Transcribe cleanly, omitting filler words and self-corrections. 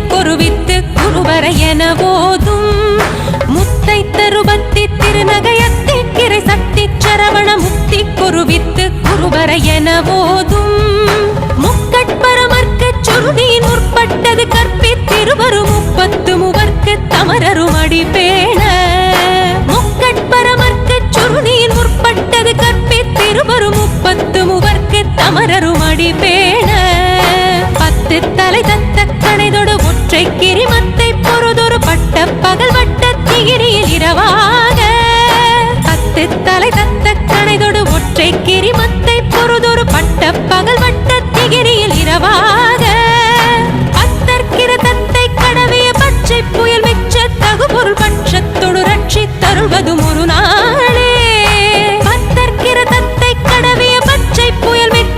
கொருவித்து குருவர என போதும் முத்தை தருபத்தி திருநகையத்தி கிரை சக்தி சரவண முத்தி கொருவித்து குருவர என போதும் முக்கட்பரமர்க்கு சுருதியின் முற்பட்டது கற்பித்திருவரும் முப்பத்து மூவர்க்கு தமரரும் அடிபேண முக்கட்பரமர்க்கு சுருதியின் முற்பட்டது கற்பித்திருவரும் முப்பத்து மூவர்க்கு தமரரும் அடிபேண பத்து தலை தத்த கணைதொடு ஒற்றை கிரிமத்தை பொறுதொரு பட்ட பகல் வட்ட திகிரியில் இரவாக பத்து தலை தத்த கணைதொடு ஒற்றை கிரிமத்தை பொறுதொரு பட்ட பகல்